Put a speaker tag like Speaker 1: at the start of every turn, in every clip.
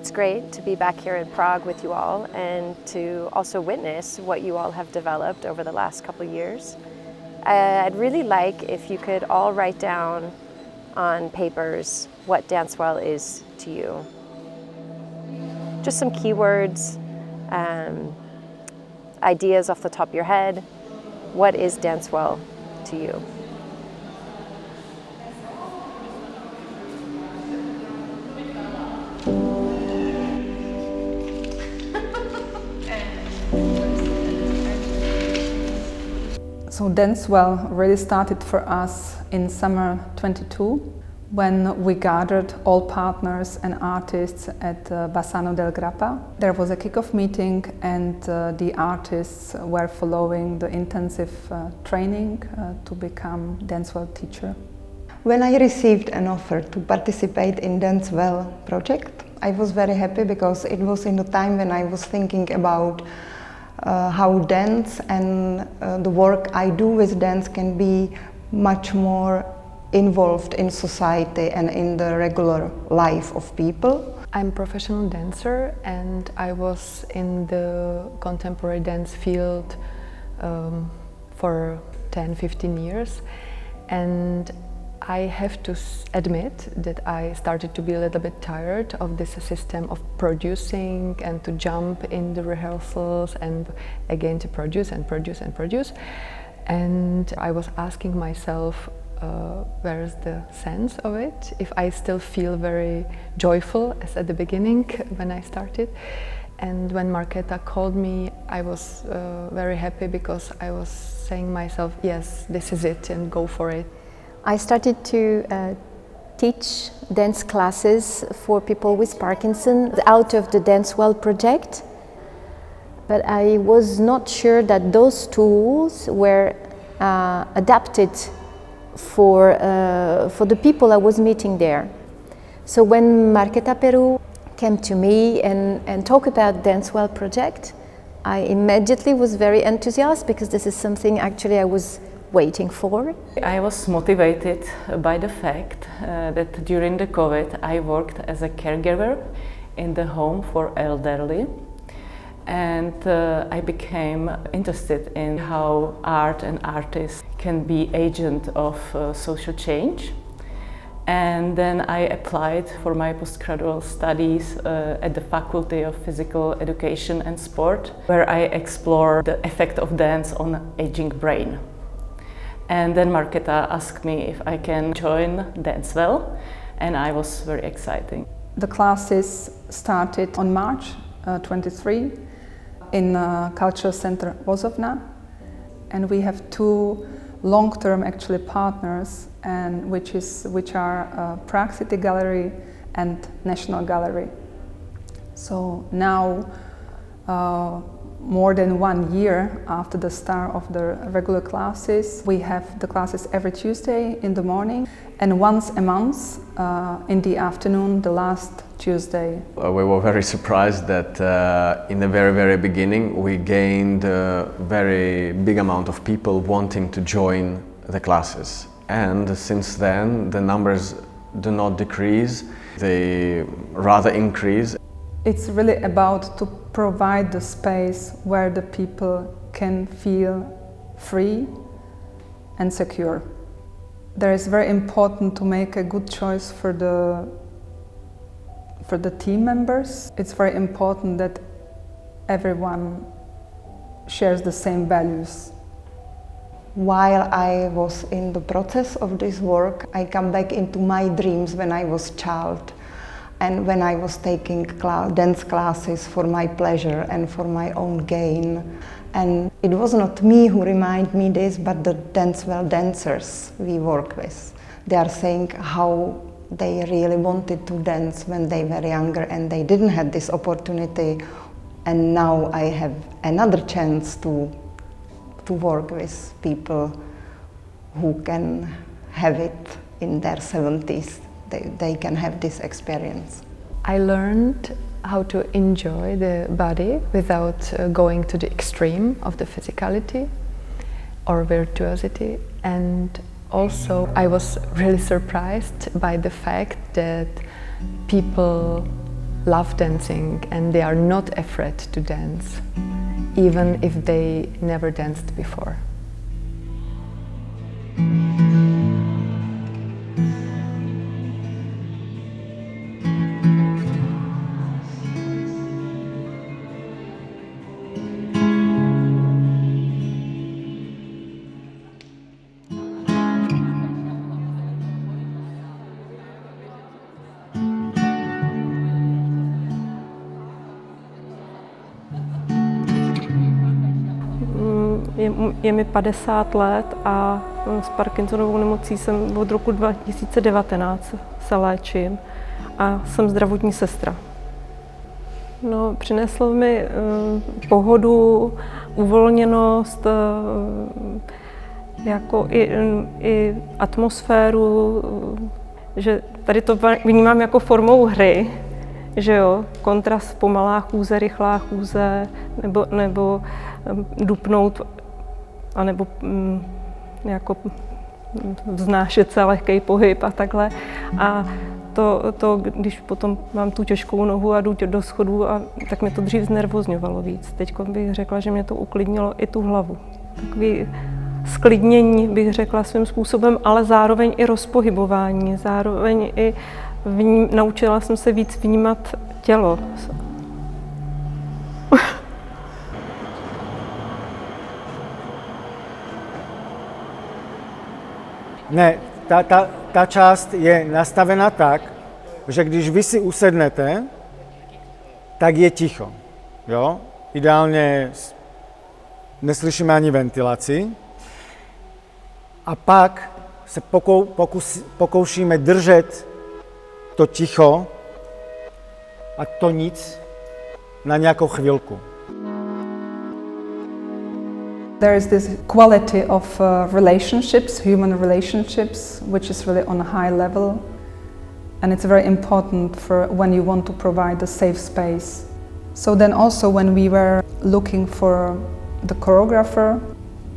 Speaker 1: It's great to be back here in Prague with you all and to also witness what you all have developed over the last couple of years. I'd really like if you could all write down on papers what Dancewell is to you. Just some keywords, ideas off the top of your head. What is Dancewell to you?
Speaker 2: So Dancewell really started for us in summer 22 when we gathered all partners and artists at Bassano del Grappa. There was a kick-off meeting and the artists were following the intensive training to become Dancewell teacher.
Speaker 3: When I received an offer to participate in Dancewell project, I was very happy because it was in the time when I was thinking about how dance and the work I do with dance can be much more involved in society and in the regular life of people.
Speaker 4: I'm a professional dancer and I was in the contemporary dance field for 10-15 years, and I have to admit that I started to be a little bit tired of this system of producing and to jump in the rehearsals and again to produce and produce and produce. And I was asking myself, where's the sense of it? If I still feel very joyful as at the beginning when I started. And when Markéta called me, I was very happy because I was saying myself, yes, this is it and go for it.
Speaker 1: I started to teach dance classes for people with Parkinson out of the Dancewell project, but I was not sure that those tools were adapted for the people I was meeting there. So when Markéta Peru came to me and talked about Dancewell project, I immediately was very enthusiastic because this is something actually I was waiting for.
Speaker 5: I was motivated by the fact that during the COVID I worked as a caregiver in the home for elderly, and I became interested in how art and artists can be agent of social change. And then I applied for my postgraduate studies at the Faculty of Physical Education and Sport, where I explore the effect of dance on aging brain. And then Markéta asked me if I can join Dancewell, and I was very excited.
Speaker 2: The classes started on March 23 in Cultural Center Vozovna, and we have two long-term actually partners, and which are Prague City Gallery and National Gallery. So now, more than 1 year after the start of the regular classes, we have the classes every Tuesday in the morning and once a month in the afternoon, the last Tuesday.
Speaker 6: We were very surprised that in the very beginning we gained a very big amount of people wanting to join the classes. And since then the numbers do not decrease, they rather increase.
Speaker 2: It's really about to provide the space where the people can feel free and secure. There is very important to make a good choice for the team members. It's very important that everyone shares the same values.
Speaker 3: While I was in the process of this work, I come back into my dreams when I was a child. And when I was taking dance classes for my pleasure and for my own gain. And it was not me who reminded me this, but the Dancewell dancers we work with. They are saying how they really wanted to dance when they were younger and they didn't have this opportunity. And now I have another chance to work with people who can have it in their 70s. They can have this experience.
Speaker 4: I learned how to enjoy the body without going to the extreme of the physicality or virtuosity, and also I was really surprised by the fact that people love dancing and they are not afraid to dance, even if they never danced before.
Speaker 7: Je mi 50 let a s Parkinsonovou nemocí jsem od roku 2019 se léčím a jsem zdravotní sestra. No, přineslo mi pohodu, uvolněnost, jako i atmosféru, že tady to vnímám jako formou hry, že jo, kontrast pomalá chůze, rychlá chůze, nebo dupnout, anebo jako vznášet se lehký pohyb a takhle. A to, když potom mám tu těžkou nohu a jdu do schodů, tak mě to dřív znervozňovalo víc. Teď bych řekla, že mě to uklidnilo i tu hlavu. Takový sklidnění bych řekla svým způsobem, ale zároveň i rozpohybování, zároveň i naučila jsem se víc vnímat tělo.
Speaker 8: Ne, ta část je nastavena tak, že když vy si usednete, tak je ticho. Jo? Ideálně neslyšíme ani ventilaci. A pak se pokoušíme držet to ticho a to nic na nějakou chvilku.
Speaker 2: There is this quality of relationships, human relationships, which is really on a high level, and it's very important for when you want to provide a safe space. So then also when we were looking for the choreographer,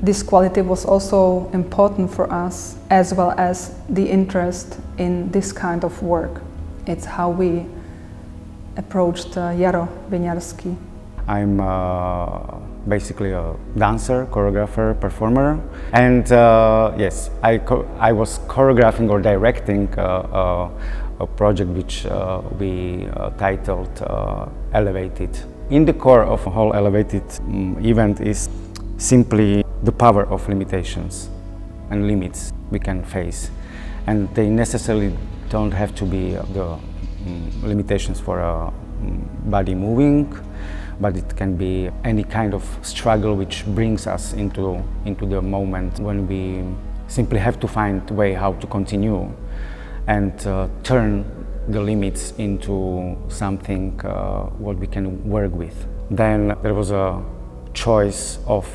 Speaker 2: this quality was also important for us, as well as the interest in this kind of work. It's how we approached Jaro Viňarský.
Speaker 9: I'm basically a dancer, choreographer, performer, and yes, I was choreographing or directing a project which we titled Elevated. In the core of a whole Elevated event is simply the power of limitations and limits we can face, and they necessarily don't have to be the limitations for a body moving, but it can be any kind of struggle which brings us into the moment when we simply have to find a way how to continue and turn the limits into something what we can work with. Then there was a choice of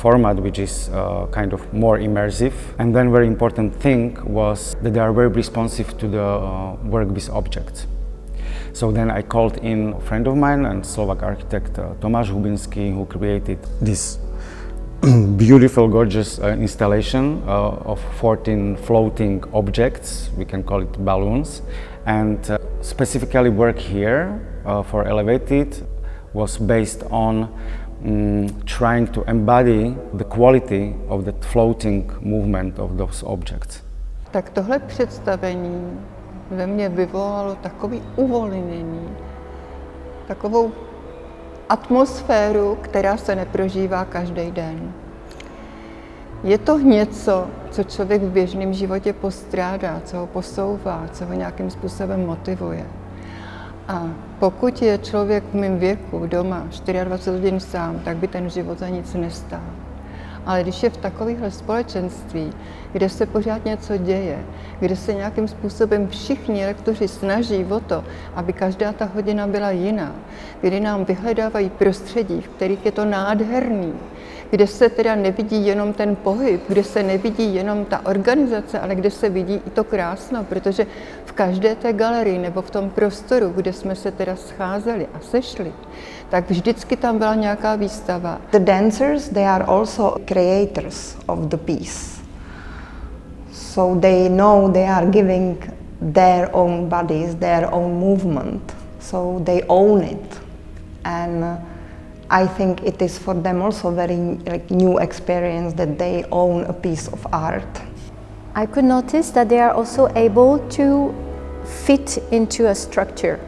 Speaker 9: format which is kind of more immersive, and then very important thing was that they are very responsive to the work with objects. So then I called in a friend of mine and Slovak architect Tomáš Hubinsky, who created this beautiful, gorgeous installation of 14 floating objects, we can call it balloons, and specifically work here for Elevated was based on trying to embody the quality of that floating movement of those objects.
Speaker 3: Tak tohle představení ve mně vyvolalo takový uvolnění, takovou atmosféru, která se neprožívá každý den. Je to něco, co člověk v běžném životě postrádá, co ho posouvá, co ho nějakým způsobem motivuje. A pokud je člověk v mém věku doma 24 hodin sám, tak by ten život za nic nestál. Ale když je v takovéhle společenství, kde se pořád něco děje, kde se nějakým způsobem všichni lektoři snaží o to, aby každá ta hodina byla jiná, kdy nám vyhledávají prostředí, v kterých je to nádherný, kde se teda nevidí jenom ten pohyb, kde se nevidí jenom ta organizace, ale kde se vidí i to krásno, protože v každé té galerii nebo v tom prostoru, kde jsme se teda scházeli a sešli, tak vždycky tam byla nějaká výstava.
Speaker 10: The dancers, they are also creators of the piece. So they know they are giving their own bodies, their own movement.
Speaker 3: so they own it. And I think it is for them also very new experience that they own a piece of art.
Speaker 1: I could notice that they are also able to fit into a structure,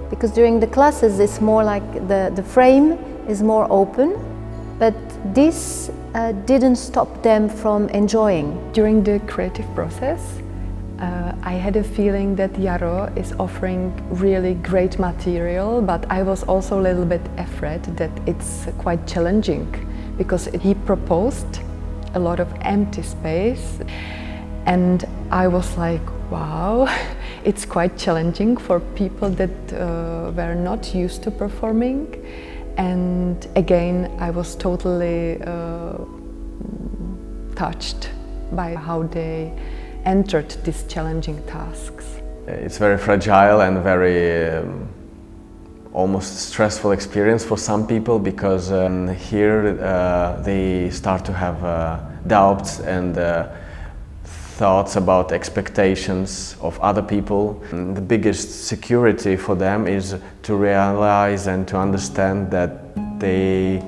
Speaker 1: because during the classes it's more like the frame is more open, but this didn't stop them from enjoying.
Speaker 4: During the creative process, I had a feeling that Jaro is offering really great material, but I was also a little bit afraid that it's quite challenging, because he proposed a lot of empty space, and I was like, wow, it's quite challenging for people that were not used to performing. And again, I was totally touched by how they entered these challenging tasks.
Speaker 6: It's very fragile and very almost stressful experience for some people, because here they start to have doubts and thoughts about expectations of other people. And the biggest security for them is to realize and to understand that they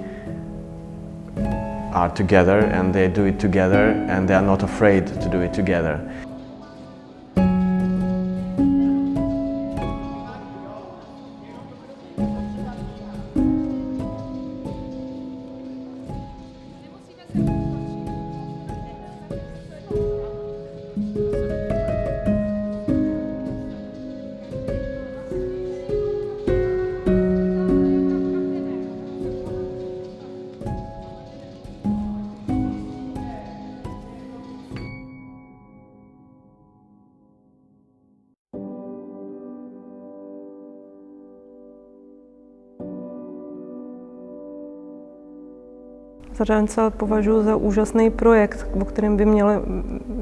Speaker 6: are together and they do it together and they are not afraid to do it together.
Speaker 7: Zrance považuji za úžasný projekt, o kterém by měli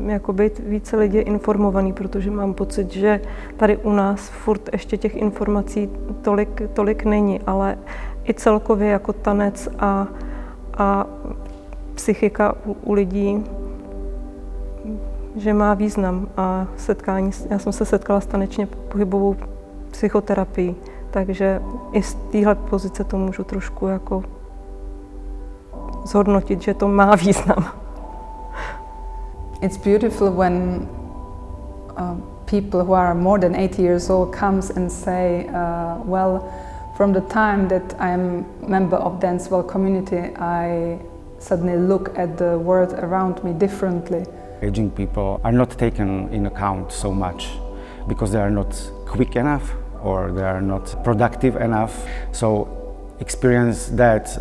Speaker 7: jako být více lidí informovaní, protože mám pocit, že tady u nás furt ještě těch informací tolik není, ale i celkově jako tanec a psychika u lidí, že má význam. A setkání, já jsem se setkala s tanečně pohybovou psychoterapií, takže i z téhle pozice to můžu trošku jako zhodnotit, že to má význam.
Speaker 2: It's beautiful when people who are more than 80 years old comes and say, well, from the time that I'm a member of Dancewell community, I suddenly look at the world around me differently.
Speaker 9: Aging people are not taken in account so much because they are not quick enough or they are not productive enough. So experience that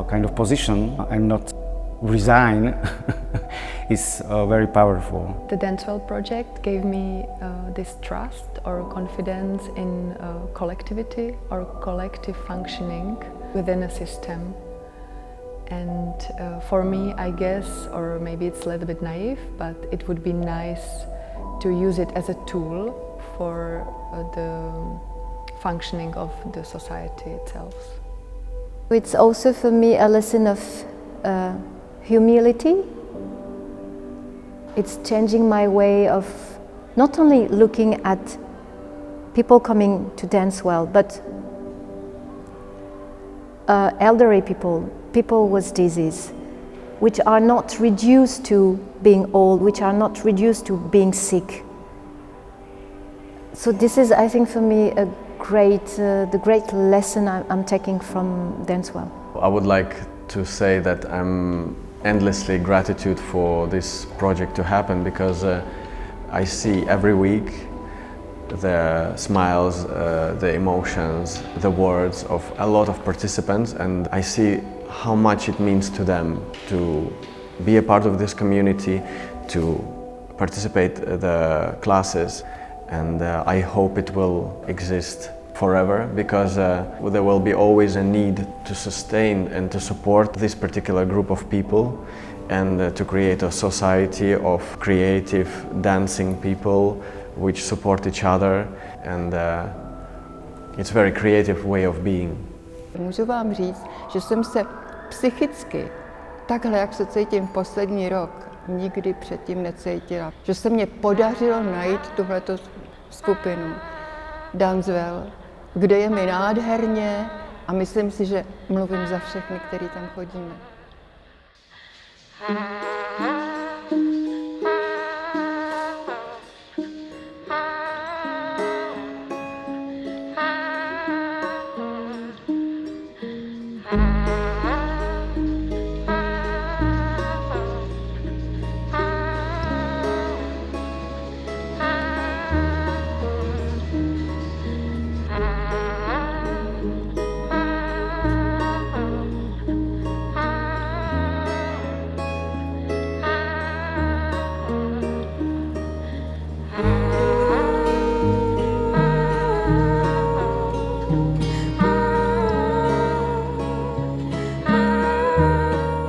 Speaker 9: kind of position and not resign is very powerful.
Speaker 4: The Dancewell project gave me this trust or confidence in collectivity or collective functioning within a system. And for me, I guess, or maybe it's a little bit naive, but it would be nice to use it as a tool for the functioning of the society itself.
Speaker 1: It's also for me a lesson of humility. It's changing my way of not only looking at people coming to Dancewell, but elderly people, people with disease, which are not reduced to being old, which are not reduced to being sick. So this is, I think, for me, the great lesson I'm taking from Dancewell.
Speaker 6: I would like to say that I'm endlessly gratitude for this project to happen, because I see every week the smiles, the emotions, the words of a lot of participants, and I see how much it means to them to be a part of this community, to participate in the classes, and I hope it will exist forever, because there will be always a need to sustain and to support this particular group of people, and to create a society of creative dancing people which support each other, and it's a very creative way of being.
Speaker 11: Můžu vám říct, že jsem se psychicky takhle, jak se cítím poslední rok, nikdy předtím necítila. Že se mě podařilo najít tuhleto skupinu Dancewell kde je mi nádherně a myslím si, že mluvím za všechny, kteří tam chodíme.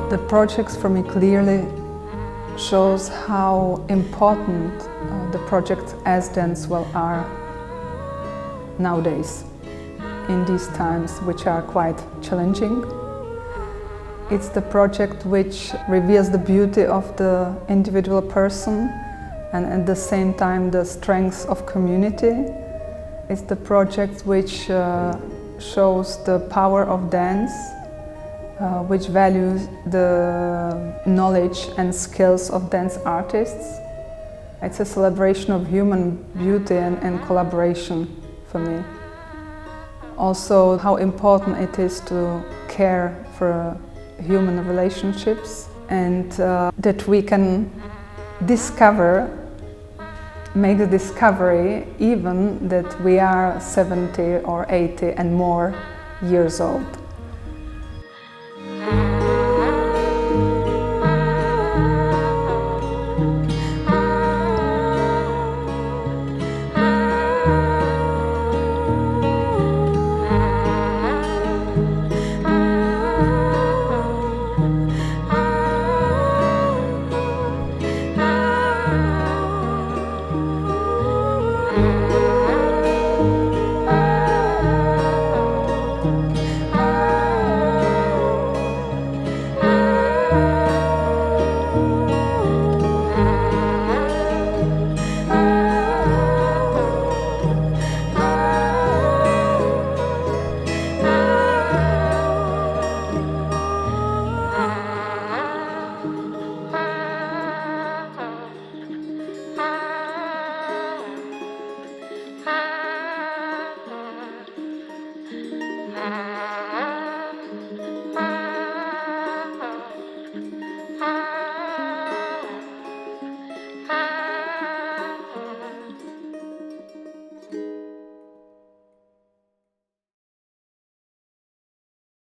Speaker 2: The projects for me clearly shows how important the projects as Dancewell are nowadays, in these times which are quite challenging. It's the project which reveals the beauty of the individual person and at the same time the strengths of community. It's the project which shows the power of dance, which values the knowledge and skills of dance artists. It's a celebration of human beauty and collaboration for me. Also, how important it is to care for human relationships and that we can make the discovery even that we are 70 or 80 and more years old.